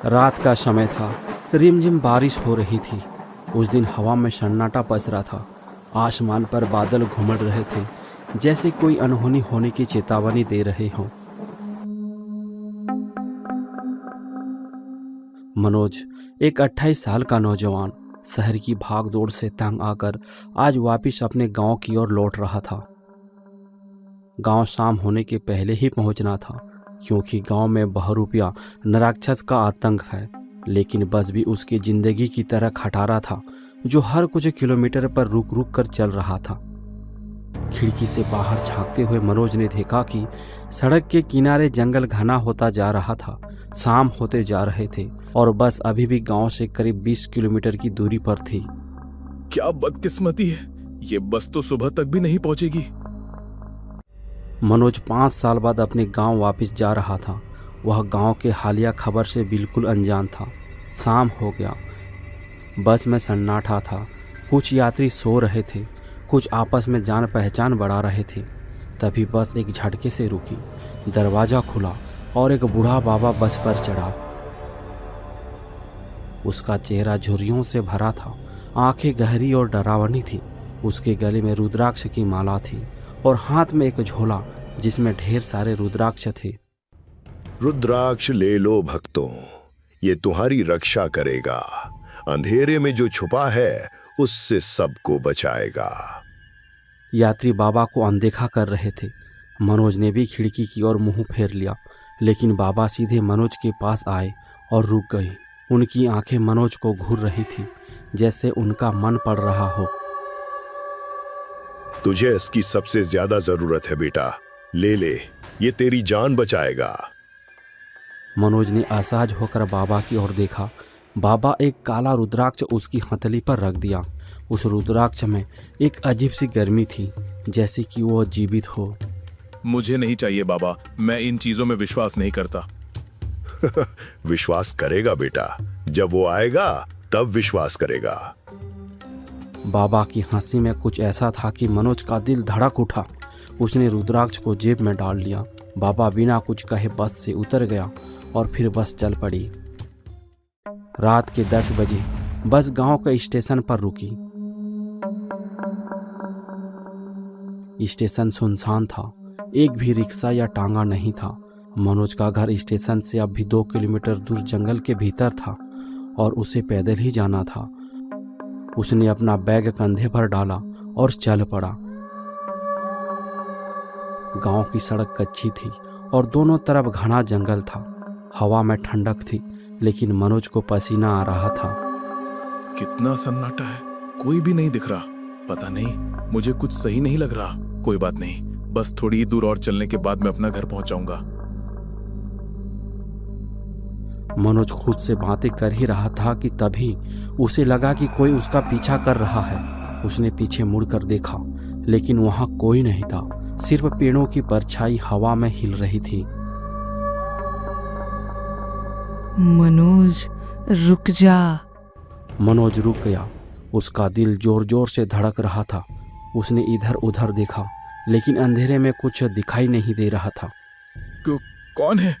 रात का समय था। रिमझिम बारिश हो रही थी। उस दिन हवा में सन्नाटा पसरा था। आसमान पर बादल घुमड़ रहे थे, जैसे कोई अनहोनी होने की चेतावनी दे रहे हों। मनोज, एक 28 साल का नौजवान, शहर की भागदौड़ से तंग आकर आज वापस अपने गांव की ओर लौट रहा था। गांव शाम होने के पहले ही पहुंचना था, क्योंकि गांव में बहरूपिया नराक्षस का आतंक है। लेकिन बस भी उसकी जिंदगी की तरह खटारा था, जो हर कुछ किलोमीटर पर रुक रुक कर चल रहा था। खिड़की से बाहर झांकते हुए मनोज ने देखा कि सड़क के किनारे जंगल घना होता जा रहा था। शाम होते जा रहे थे और बस अभी भी गांव से करीब 20 किलोमीटर की दूरी पर थी। क्या बदकिस्मती है, ये बस तो सुबह तक भी नहीं पहुंचेगी। मनोज 5 साल बाद अपने गांव वापस जा रहा था। वह गांव के हालिया खबर से बिल्कुल अनजान था। शाम हो गया। बस में सन्नाटा था। कुछ यात्री सो रहे थे, कुछ आपस में जान पहचान बढ़ा रहे थे। तभी बस एक झटके से रुकी। दरवाज़ा खुला और एक बूढ़ा बाबा बस पर चढ़ा। उसका चेहरा झुर्रियों से भरा था, आंखें गहरी और डरावनी थी। उसके गले में रुद्राक्ष की माला थी और हाथ में एक झोला जिसमें ढेर सारे रुद्राक्ष थे। रुद्राक्ष ले लो भक्तों, ये तुम्हारी रक्षा करेगा। अंधेरे में जो छुपा है उससे सबको बचाएगा। यात्री बाबा को अनदेखा कर रहे थे। मनोज ने भी खिड़की की ओर मुंह फेर लिया, लेकिन बाबा सीधे मनोज के पास आए और रुक गए। उनकी आंखें मनोज को घूर रही थी, जैसे उनका मन पड़ रहा हो। तुझे इसकी सबसे ज्यादा जरूरत है बेटा, ले ले, ये तेरी जान बचाएगा। मनोज ने असहज होकर बाबा की ओर देखा। बाबा एक काला रुद्राक्ष उसकी हथेली पर रख दिया। उस रुद्राक्ष में एक अजीब सी गर्मी थी, जैसे कि वो जीवित हो। मुझे नहीं चाहिए बाबा, मैं इन चीजों में विश्वास नहीं करता। विश्वास करेगा बेटा, जब वो आएगा तब विश्वास करेगा। बाबा की हंसी में कुछ ऐसा था कि मनोज का दिल धड़क उठा। उसने रुद्राक्ष को जेब में डाल लिया। बाबा बिना कुछ कहे बस से उतर गया और फिर बस चल पड़ी। रात के 10 बजे बस गांव के स्टेशन पर रुकी। स्टेशन सुनसान था। एक भी रिक्शा या टांगा नहीं था। मनोज का घर स्टेशन से अब भी 2 किलोमीटर दूर जंगल के भीतर था और उसे पैदल ही जाना था। उसने अपना बैग कंधे पर डाला और चल पड़ा। गांव की सड़क कच्ची थी और दोनों तरफ घना जंगल था। हवा में ठंडक थी, लेकिन मनोज को पसीना आ रहा था। कितना सन्नाटा है, कोई भी नहीं दिख रहा। पता नहीं, मुझे कुछ सही नहीं लग रहा। कोई बात नहीं, बस थोड़ी ही दूर और चलने के बाद मैं अपना घर पहुंच जाऊंगा। मनोज खुद से बातें कर ही रहा था कि तभी उसे लगा कि कोई उसका पीछा कर रहा है। उसने पीछे मुड़कर देखा, लेकिन वहां कोई नहीं था। सिर्फ पेड़ों की परछाई हवा में हिल रही थी। मनोज, रुक जा। मनोज रुक गया। उसका दिल जोर जोर से धड़क रहा था। उसने इधर उधर देखा, लेकिन अंधेरे में कुछ दिखाई नहीं दे रहा था। कौन है?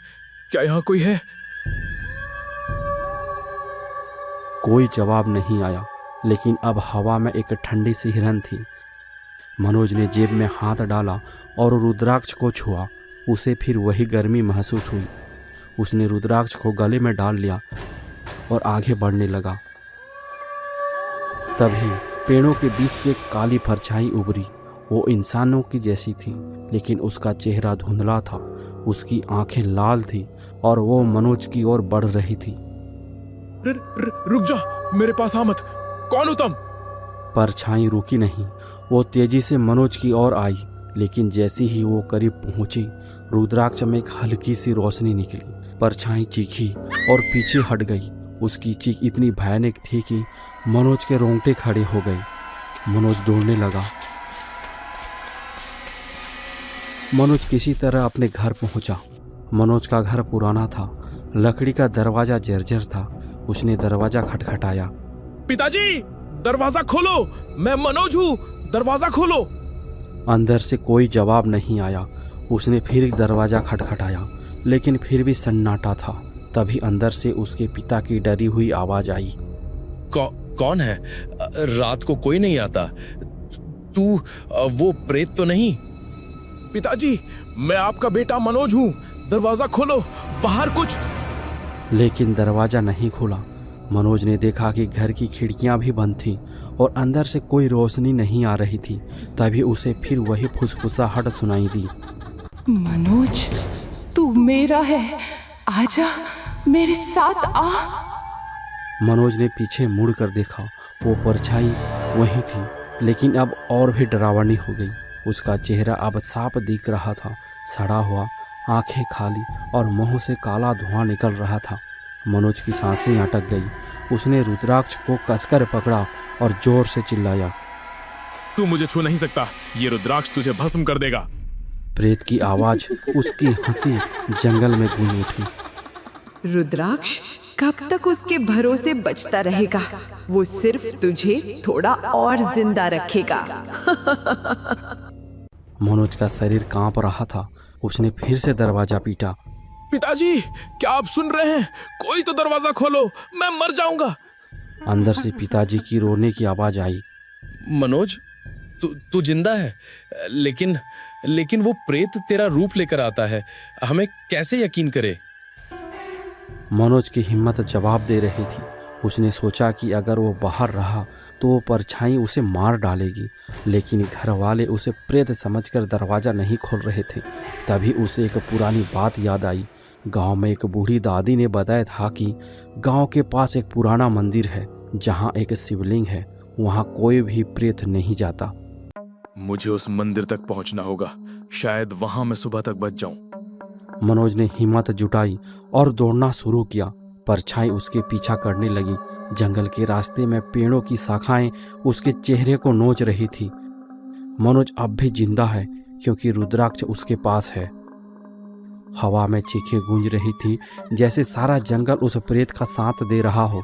क्या यहाँ कोई है? कोई जवाब नहीं आया, लेकिन अब हवा में एक ठंडी सी हिरन थी। मनोज ने जेब में हाथ डाला और रुद्राक्ष को छुआ। उसे फिर वही गर्मी महसूस हुई। उसने रुद्राक्ष को गले में डाल लिया और आगे बढ़ने लगा। तभी पेड़ों के बीच से काली परछाई उभरी। वो इंसानों की जैसी थी, लेकिन उसका चेहरा धुंधला था। उसकी आंखें लाल थी और वो मनोज की ओर बढ़ रही थी। रुक जा, मेरे पास आ मत। कौन हो तुम? परछाई रुकी नहीं। वो तेजी से मनोज की ओर आई, लेकिन जैसे ही वो करीब पहुंची, रुद्राक्ष में एक हल्की सी रोशनी निकली। परछाई चीखी और पीछे हट गई। उसकी चीख इतनी भयानक थी कि मनोज के रोंगटे खड़े हो गए। मनोज दौड़ने लगा। मनोज किसी तरह अपने घर पहुंचा। मनोज का घर पुराना था। लकड़ी का दरवाजा जर्जर था। उसने दरवाजा खटखटाया। पिताजी, दरवाजा खोलो, मैं मनोज हूँ, दरवाजा खोलो। अंदर से कोई जवाब नहीं आया। उसने फिर दरवाजा खटखटाया, लेकिन फिर भी सन्नाटा था। तभी अंदर से उसके पिता की डरी हुई आवाज आई। कौन है? रात को कोई नहीं आता। तू वो प्रेत तो नहीं? पिताजी, मैं आपका बेटा मनोज हूँ, दरवाजा खोलो, बाहर कुछ। लेकिन दरवाजा नहीं खुला। मनोज ने देखा कि घर की खिड़कियां भी बंद थीं और अंदर से कोई रोशनी नहीं आ रही थी। तभी उसे फिर वही फुसफुसाहट सुनाई दी। मनोज, तू मेरा है, आजा, मेरे साथ आ। मनोज ने पीछे मुड़ कर देखा। वो परछाई वही थी, लेकिन अब और भी डरावनी हो गई। उसका चेहरा अब साफ दिख रहा था, सड़ा हुआ, आंखें खाली और मुंह से काला धुआं निकल रहा था। मनोज की सांसें अटक गई। उसने रुद्राक्ष को कसकर पकड़ा और जोर से चिल्लाया, तू मुझे छू नहीं सकता, ये रुद्राक्ष तुझे भस्म कर देगा। प्रेत की आवाज, उसकी हंसी जंगल में गूंज उठी। रुद्राक्ष कब तक उसके भरोसे बचता रहेगा? वो सिर्फ तुझे थोड़ा और जिंदा रखेगा। मनोज का शरीर कांप रहा था। उसने फिर से दरवाजा पीटा। पिताजी, क्या आप सुन रहे हैं? कोई तो दरवाजा खोलो, मैं मर जाऊंगा। अंदर से पिताजी की रोने की आवाज आई। मनोज, तू जिंदा है, लेकिन वो प्रेत तेरा रूप लेकर आता है। हमें कैसे यकीन करे? मनोज की हिम्मत जवाब दे रही थी। उसने सोचा कि अगर वो बाहर रहा तो वो परछाई उसे मार डालेगी, लेकिन घर वाले उसे प्रेत समझकर दरवाज़ा नहीं खोल रहे थे। तभी उसे एक पुरानी बात याद आई। गांव में एक बूढ़ी दादी ने बताया था कि गांव के पास एक पुराना मंदिर है जहां एक शिवलिंग है। वहां कोई भी प्रेत नहीं जाता। मुझे उस मंदिर तक पहुंचना होगा, शायद वहां मैं सुबह तक बच जाऊं। मनोज ने हिम्मत जुटाई और दौड़ना शुरू किया। परछाई उसके पीछा करने लगी। जंगल के रास्ते में पेड़ों की शाखाएं उसके चेहरे को नोच रही थी। मनोज अब भी जिंदा है क्योंकि रुद्राक्ष उसके पास है। हवा में चीखें गूंज रही थी, जैसे सारा जंगल उस प्रेत का साथ दे रहा हो।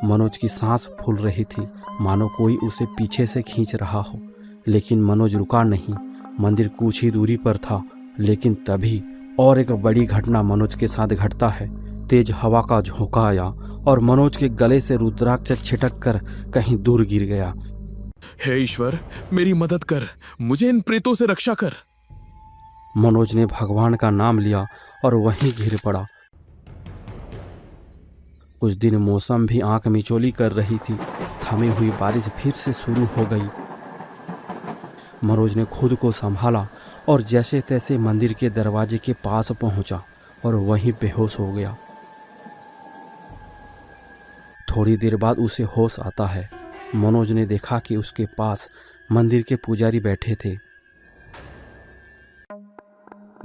मनोज की सांस फूल रही थी, मानो कोई उसे पीछे से खींच रहा हो। लेकिन मनोज रुका नहीं। मंदिर कुछ ही दूरी पर था, लेकिन तभी और एक बड़ी घटना मनोज के साथ घटता है। तेज हवा का झोंका आया और मनोज के गले से रुद्राक्ष छिटक कर कहीं दूर गिर गया। हे ईश्वर, मेरी मदद कर, मुझे इन प्रेतों से रक्षा कर। मनोज ने भगवान का नाम लिया और वहीं गिर पड़ा। कुछ दिन मौसम भी आंख मिचौली कर रही थी। थमी हुई बारिश फिर से शुरू हो गई। मनोज ने खुद को संभाला और जैसे तैसे मंदिर के दरवाजे के पास पहुंचा और वहीं बेहोश हो गया। थोड़ी देर बाद उसे होश आता है। मनोज ने देखा कि उसके पास मंदिर के पुजारी बैठे थे।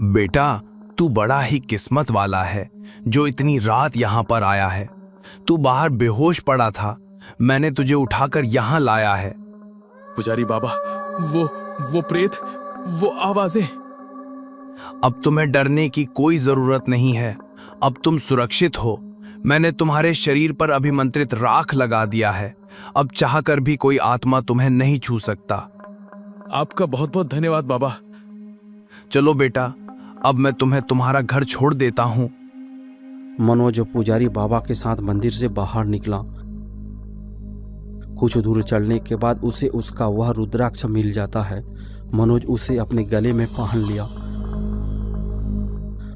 बेटा, तू बड़ा ही किस्मत वाला है जो इतनी रात यहाँ पर आया है। तू बाहर बेहोश पड़ा था, मैंने तुझे उठाकर यहाँ लाया है। पुजारी बाबा, वो प्रेत, वो आवाजें। अब तुम्हें डरने की कोई जरूरत नहीं है। अब तुम सुरक्षित हो। मैंने तुम्हारे शरीर पर अभिमंत्रित राख लगा दिया है। अब चाहकर भी कोई आत्मा तुम्हें नहीं छू सकता। आपका बहुत बहुत धन्यवाद बाबा। चलो बेटा, अब मैं तुम्हें तुम्हारा घर छोड़ देता हूँ। मनोज पुजारी बाबा के साथ मंदिर से बाहर निकला। कुछ दूर चलने के बाद उसे उसका वह रुद्राक्ष मिल जाता है। मनोज उसे अपने गले में पहन लिया।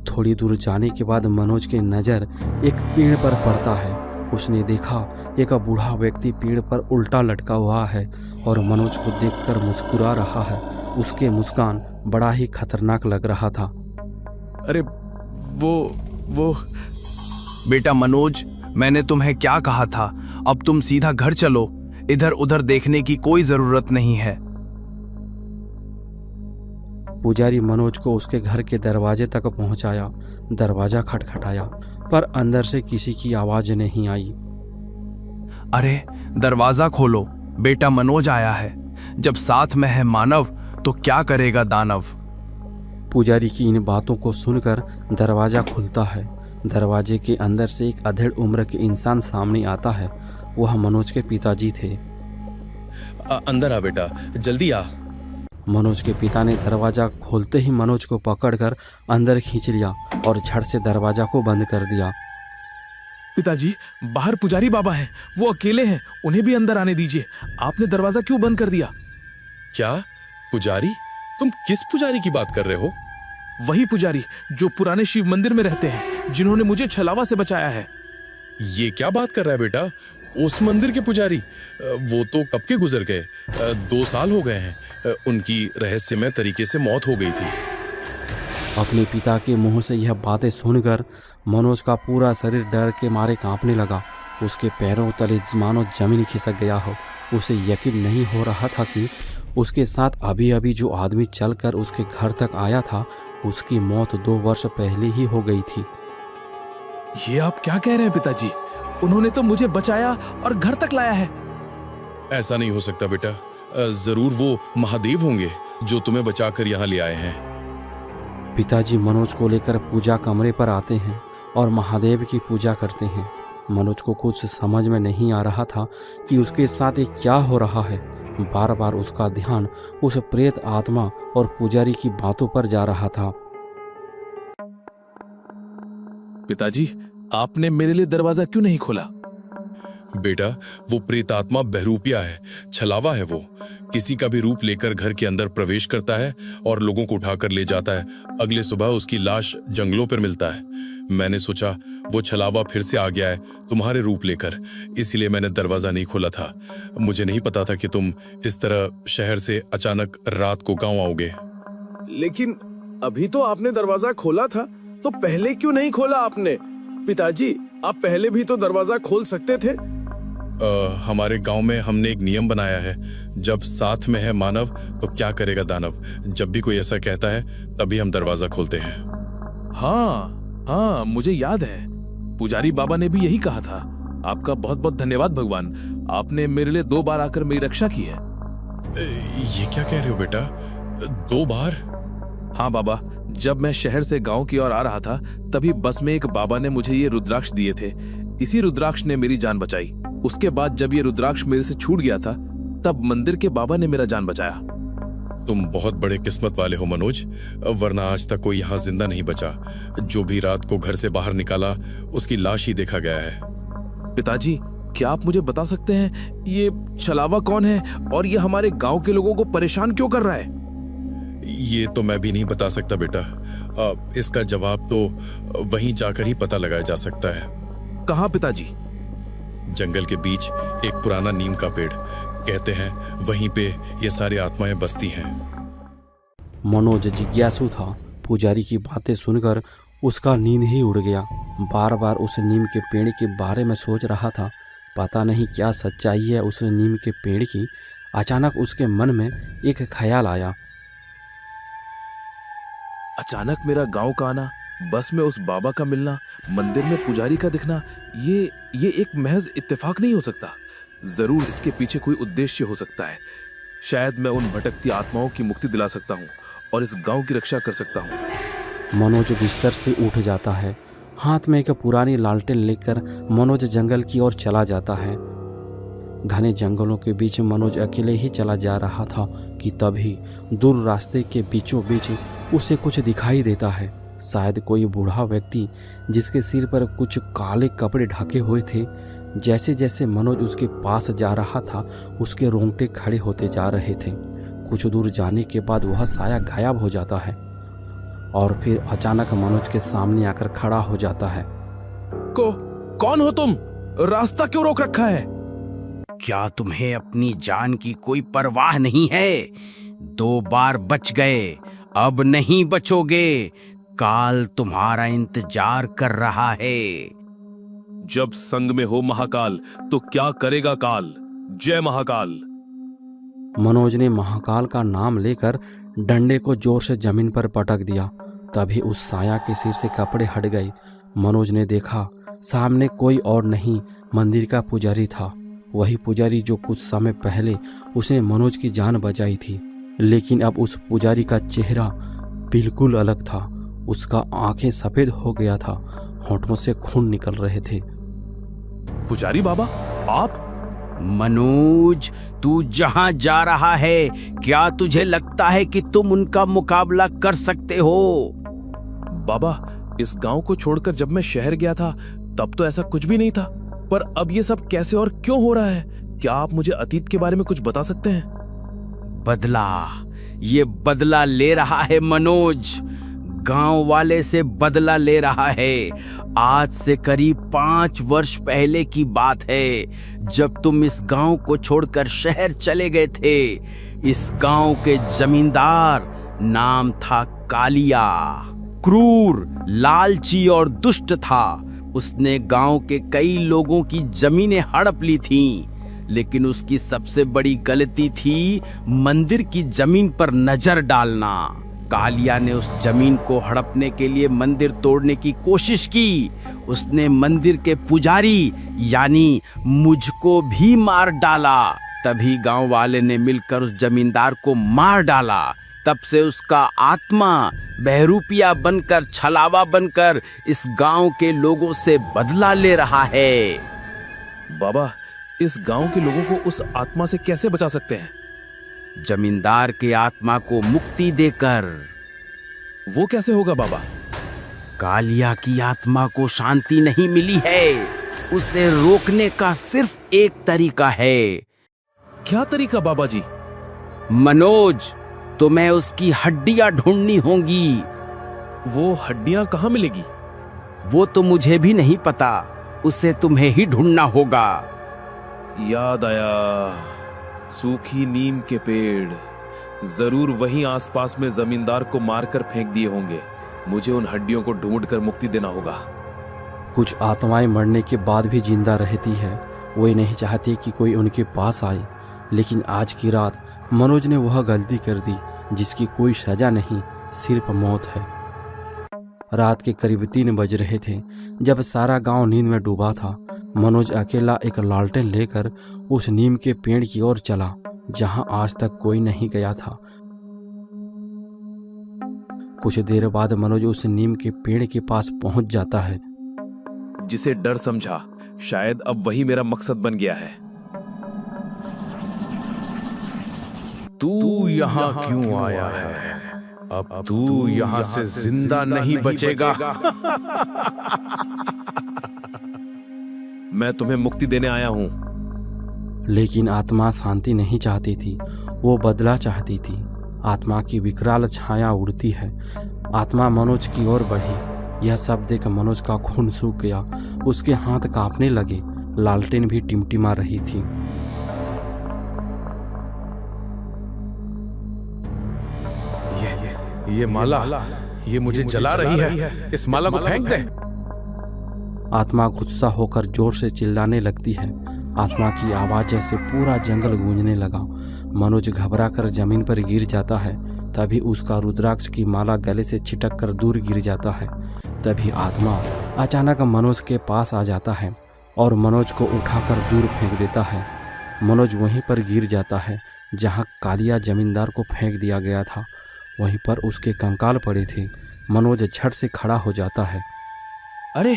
थोड़ी दूर जाने के बाद मनोज की नज़र एक पेड़ पर पड़ता है। उसने देखा एक बूढ़ा व्यक्ति पेड़ पर उल्टा लटका हुआ है और मनोज को देखकर मुस्कुरा रहा है। उसके मुस्कान बड़ा ही खतरनाक लग रहा था। अरे वो बेटा मनोज, मैंने तुम्हें क्या कहा था? अब तुम सीधा घर चलो। इधर उधर देखने की कोई जरूरत नहीं है। पुजारी मनोज को उसके घर के दरवाजे तक पहुंचाया। दरवाजा खटखटाया, पर अंदर से किसी की आवाज नहीं आई। अरे दरवाजा खोलो, बेटा मनोज आया है। जब साथ में है मानव तो क्या करेगा दानव। पुजारी की इन बातों को सुनकर दरवाजा खुलता है। दरवाजे के अंदर से एक अधेड़ उम्र के इंसान सामने आता है। वह मनोज के पिताजी थे। अंदर आ बेटा, जल्दी आ। मनोज के पिता ने दरवाजा खोलते ही मनोज को पकड़कर अंदर खींच लिया और झट से दरवाजा को बंद कर दिया। पिताजी, बाहर पुजारी बाबा हैं, वो अकेले हैं, उन्हें भी अंदर आने दीजिए। आपने दरवाजा क्यों बंद कर दिया? क्या पुजारी? तुम किस पुजारी की बात कर रहे हो? वही पुजारी जो पुराने शिव मंदिर में रहते हैं, जिन्होंने मुझे छलावा से बचाया है। ये क्या बात कर रहा है बेटा? उस मंदिर के पुजारी? वो तो कब के गुजर गए, 2 साल हो गए हैं। उनकी रहस्यमय तरीके से मौत हो गई थी। अपने पिता के मुंह से यह बातें सुनकर मनोज का पूरा शरीर डर के मारे कांपने लगा। उसके पैरों तले मानो जमीन खिसक गया हो। उसे यकीन नहीं हो रहा था कि उसके साथ अभी अभी जो आदमी चलकर उसके घर तक आया था, उसकी मौत 2 वर्ष पहले ही हो गई थी। ये आप क्या कह रहे हैं पिताजी? उन्होंने तो मुझे बचाया और घर तक लाया है। ऐसा नहीं हो सकता बेटा। जरूर वो महादेव होंगे जो तुम्हें बचाकर यहाँ ले आए हैं। पिताजी मनोज को लेकर पूजा कमरे पर आते हैं और महादेव की पूजा करते हैं। मनोज को कुछ समझ में नहीं आ रहा था कि उसके साथ ये क्या हो रहा है। बार बार उसका ध्यान उस प्रेत आत्मा और पुजारी की बातों पर जा रहा था। पिताजी, आपने मेरे लिए दरवाजा क्यों नहीं खोला? बेटा, वो प्रेत आत्मा बहरूपिया है, छलावा है। वो किसी का भी रूप लेकर घर के अंदर प्रवेश करता है और लोगों को उठाकर ले जाता है। अगले सुबह उसकी लाश जंगलों पर मिलता है। मैंने सोचा वो छलावा फिर से आ गया है तुम्हारे रूप लेकर, इसलिए मैंने दरवाजा नहीं खोला था। मुझे नहीं पता था कि तुम इस तरह शहर से अचानक रात को गांव आओगे। लेकिन अभी तो आपने दरवाजा खोला था, तो पहले क्यों नहीं खोला आपने? पिताजी, आप पहले भी तो दरवाजा खोल सकते थे। हमारे गांव में हमने एक नियम बनाया है, जब साथ में है मानव तो क्या करेगा दानव। जब भी कोई ऐसा कहता है तभी हम दरवाजा खोलते हैं। हाँ, मुझे याद है, पुजारी बाबा ने भी यही कहा था। आपका बहुत बहुत धन्यवाद भगवान, आपने मेरे लिए 2 बार आकर मेरी रक्षा की है। ये क्या कह रहे हो बेटा? 2 बार? हाँ बाबा, जब मैं शहर से गांव की ओर आ रहा था, तभी बस में एक बाबा ने मुझे ये रुद्राक्ष दिए थे। इसी रुद्राक्ष ने मेरी जान बचाई। उसके बाद जब ये रुद्राक्ष मेरे से छूट गया था, तब मंदिर के बाबा ने मेरा जान बचाया। तुम बहुत बड़े किस्मत वाले हो मनोज, वरना आज तक कोई यहाँ जिंदा नहीं बचा। जो भी रात को घर से बाहर निकाला उसकी लाश ही देखा गया है। पिताजी, क्या आप मुझे बता सकते हैं ये छलावा कौन है और ये हमारे गांव के लोगों को परेशान क्यों कर रहा है? ये तो मैं भी नहीं बता सकता बेटा। इसका जवाब तो वहीं जाकर ही पता लगाया जा सकता है। कहाँ पिताजी? जंगल के बीच एक पुराना नीम का पेड़, कहते हैं वहीं पे ये सारी आत्माएं बसती हैं। मनोज जिज्ञासु था। पुजारी की बातें सुनकर उसका नींद ही उड़ गया। बार बार उस नीम के पेड़ के बारे में सोच रहा था। पता नहीं क्या सच्चाई है उस नीम के पेड़ की। अचानक उसके मन में एक ख्याल आया। अचानक मेरा गांव का आना, बस में उस बाबा का मिलना, मंदिर में पुजारी का दिखना, ये एक महज इत्तेफाक नहीं हो सकता। जरूर इसके पीछे कोई उद्देश्य हो सकता है। शायद मैं उन भटकती आत्माओं की मुक्ति दिला सकता हूँ और इस गांव की रक्षा कर सकता हूँ। मनोज बिस्तर से उठ जाता है। हाथ में एक पुरानी लालटेन लेकर मनोज जंगल की ओर चला जाता है। घने जंगलों के बीच मनोज अकेले ही चला जा रहा था कि तभी दूर रास्ते के बीचों बीच उसे कुछ दिखाई देता है। शायद कोई बूढ़ा व्यक्ति जिसके सिर पर कुछ काले कपड़े ढके हुए थे। जैसे जैसे मनोज उसके पास जा रहा था, उसके रोंगटे खड़े होते जा रहे थे। कुछ दूर जाने के बाद वह साया गायब हो जाता है और फिर अचानक मनोज के सामने आकर खड़ा हो जाता है। कौन हो तुम? रास्ता क्यों रोक रखा है? क्या तुम्हें अपनी जान की कोई परवाह नहीं है? 2 बार बच गए, अब नहीं बचोगे। काल तुम्हारा इंतजार कर रहा है। जब संग में हो महाकाल तो क्या करेगा काल। जय महाकाल। मनोज ने महाकाल का नाम लेकर डंडे को जोर से जमीन पर पटक दिया। तभी उस साया के सिर से कपड़े हट गए। मनोज ने देखा सामने कोई और नहीं, मंदिर का पुजारी था। वही पुजारी जो कुछ समय पहले उसने मनोज की जान बचाई थी। लेकिन अब उस पुजारी का चेहरा बिल्कुल अलग था। उसका आंखें सफेद हो गया था, होठों से खून निकल रहे थे। पुजारी बाबा, आप? मनोज, तू जहां जा रहा है, क्या तुझे लगता है कि तुम उनका मुकाबला कर सकते हो? बाबा, इस गांव को छोड़कर जब मैं शहर गया था तब तो ऐसा कुछ भी नहीं था, पर अब ये सब कैसे और क्यों हो रहा है? क्या आप मुझे अतीत के बारे में कुछ बता सकते हैं? बदला, ये बदला ले रहा है मनोज। गांव वाले से बदला ले रहा है। आज से करीब 5 वर्ष पहले की बात है, जब तुम इस गांव को छोड़कर शहर चले गए थे। इस गांव के जमींदार नाम था कालिया। क्रूर, लालची और दुष्ट था। उसने गांव के कई लोगों की जमीनें हड़प ली थीं, लेकिन उसकी सबसे बड़ी गलती थी मंदिर की जमीन पर नजर डालना। कालिया ने उस जमीन को हड़पने के लिए मंदिर तोड़ने की कोशिश की। उसने मंदिर के पुजारी यानी मुझको भी मार डाला। तभी गांव वाले ने मिलकर उस जमींदार को मार डाला। तब से उसका आत्मा बहरूपिया बनकर, छलावा बनकर इस गांव के लोगों से बदला ले रहा है। बाबा, इस गांव के लोगों को उस आत्मा से कैसे बचा सकते हैं? जमींदार के आत्मा को मुक्ति देकर। वो कैसे होगा बाबा? कालिया की आत्मा को शांति नहीं मिली है। उसे रोकने का सिर्फ एक तरीका है। क्या तरीका बाबा जी? मनोज, तुम्हें उसकी हड्डियां ढूंढनी होंगी। वो हड्डियां कहाँ मिलेगी? वो तो मुझे भी नहीं पता, उसे तुम्हें ही ढूंढना होगा। याद आया, सूखी नीम के पेड़। जरूर वहीं आसपास में जमींदार को मारकर फेंक दिए होंगे। मुझे उन हड्डियों को ढूंढकर मुक्ति देना होगा। कुछ आत्माएं मरने के बाद भी जिंदा रहती है। वो ये नहीं चाहती कि कोई उनके पास आए, लेकिन आज की रात मनोज ने वह गलती कर दी जिसकी कोई सजा नहीं, सिर्फ मौत है। रात के करीब 3 बज रहे थे जब सारा गांव नींद में डूबा था। मनोज अकेला एक लालटेन लेकर उस नीम के पेड़ की ओर चला जहां आज तक कोई नहीं गया था। कुछ देर बाद मनोज उस नीम के पेड़ के पास पहुंच जाता है। जिसे डर समझा, शायद अब वही मेरा मकसद बन गया है। तू यहाँ क्यों आया है? अब तू यहाँ से जिंदा नहीं बचेगा। मैं तुम्हें मुक्ति देने आया हूं। लेकिन आत्मा शांति नहीं चाहती थी, वो बदला चाहती थी। आत्मा की विकराल छाया उड़ती है। आत्मा मनोज की ओर बढ़ी। यह सब देख मनोज का खून सूख गया। उसके हाथ कांपने लगे। लालटेन भी टिमटिमा रही थी। ये माला, ये मुझे जला रही है। इस माला को फेंक दे। आत्मा गुस्सा होकर जोर से चिल्लाने लगती है। आत्मा की आवाज़ से पूरा जंगल गूंजने लगा। मनोज घबरा कर जमीन पर गिर जाता है। तभी उसका रुद्राक्ष की माला गले से छिटक कर दूर गिर जाता है। तभी आत्मा अचानक मनोज के पास आ जाता है और मनोज को उठाकर दूर फेंक देता है। मनोज वहीं पर गिर जाता है जहां कालिया जमींदार को फेंक दिया गया था। वहीं पर उसके कंकाल पड़े थे। मनोज झट से खड़ा हो जाता है। अरे,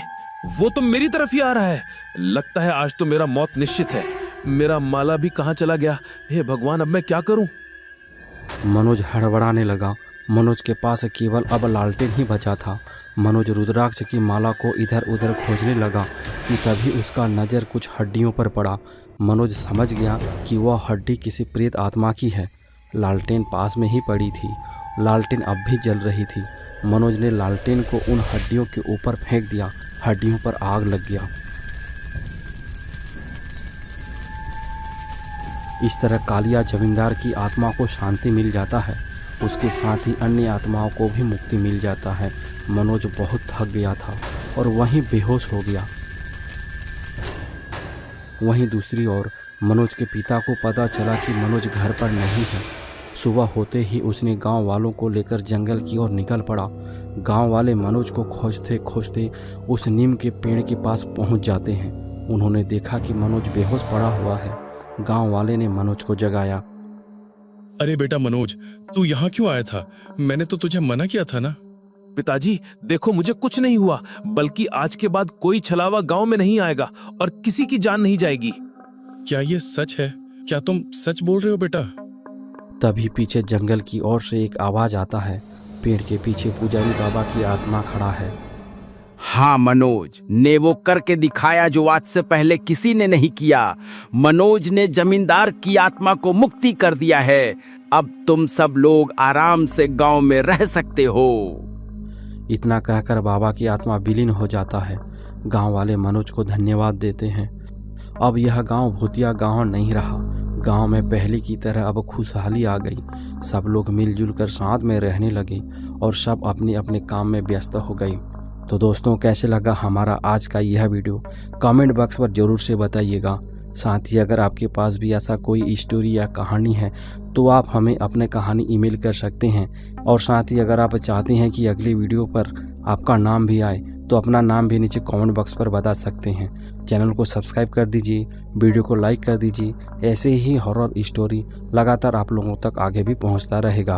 वो तो मेरी तरफ ही आ रहा है। लगता है आज तो मेरा मौत निश्चित है। मेरा माला भी कहाँ चला गया? हे भगवान, अब मैं क्या करूं? मनोज हड़बड़ाने लगा। मनोज के पास केवल अब लालटेन ही बचा था। मनोज रुद्राक्ष की माला को इधर उधर खोजने लगा कि तभी उसका नज़र कुछ हड्डियों पर पड़ा। मनोज समझ गया कि वह हड्डी किसी प्रेत आत्मा की है। लालटेन पास में ही पड़ी थी। लालटेन अब भी जल रही थी। मनोज ने लालटेन को उन हड्डियों के ऊपर फेंक दिया। हड्डियों पर आग लग गया। इस तरह कालिया जमींदार की आत्मा को शांति मिल जाता है। उसके साथ ही अन्य आत्माओं को भी मुक्ति मिल जाता है। मनोज बहुत थक गया था और वहीं बेहोश हो गया। वहीं दूसरी ओर मनोज के पिता को पता चला कि मनोज घर पर नहीं है। सुबह होते ही उसने गांव वालों को लेकर जंगल की ओर निकल पड़ा। गांव वाले मनोज को खोजते खोजते उस नीम के पेड़ के पास पहुंच जाते हैं। उन्होंने देखा कि मनोज बेहोश पड़ा हुआ है। गांव वाले ने मनोज को जगाया। अरे बेटा मनोज, तू यहाँ क्यों आया था? मैंने तो तुझे मना किया था ना। पिताजी, देखो, मुझे कुछ नहीं हुआ, बल्कि आज के बाद कोई छलावा गांव में नहीं आएगा और किसी की जान नहीं जाएगी। क्या ये सच है? क्या तुम सच बोल रहे हो बेटा? तभी पीछे जंगल की ओर से एक आवाज आता है। पेड़ के पीछे पुजारी बाबा की आत्मा खड़ा है। हाँ मनोज ने वो करके दिखाया जो आज से पहले किसी ने नहीं किया। मनोज ने जमींदार की आत्मा को मुक्ति कर दिया है। अब तुम सब लोग आराम से गांव में रह सकते हो। इतना कहकर बाबा की आत्मा विलीन हो जाता है। गांव वाले मनोज को धन्यवाद देते हैं। अब यह गांव भूतिया गांव नहीं रहा। गांव में पहले की तरह अब खुशहाली आ गई। सब लोग मिलजुल कर साथ में रहने लगे और सब अपने अपने काम में व्यस्त हो गए। तो दोस्तों, कैसे लगा हमारा आज का यह वीडियो कमेंट बॉक्स पर ज़रूर से बताइएगा। साथ ही अगर आपके पास भी ऐसा कोई स्टोरी या कहानी है तो आप हमें अपने कहानी ईमेल कर सकते हैं। और साथ ही अगर आप चाहते हैं कि अगली वीडियो पर आपका नाम भी आए तो अपना नाम भी नीचे कमेंट बॉक्स पर बता सकते हैं। चैनल को सब्सक्राइब कर दीजिए, वीडियो को लाइक कर दीजिए। ऐसे ही हॉरर स्टोरी लगातार आप लोगों तक आगे भी पहुंचता रहेगा।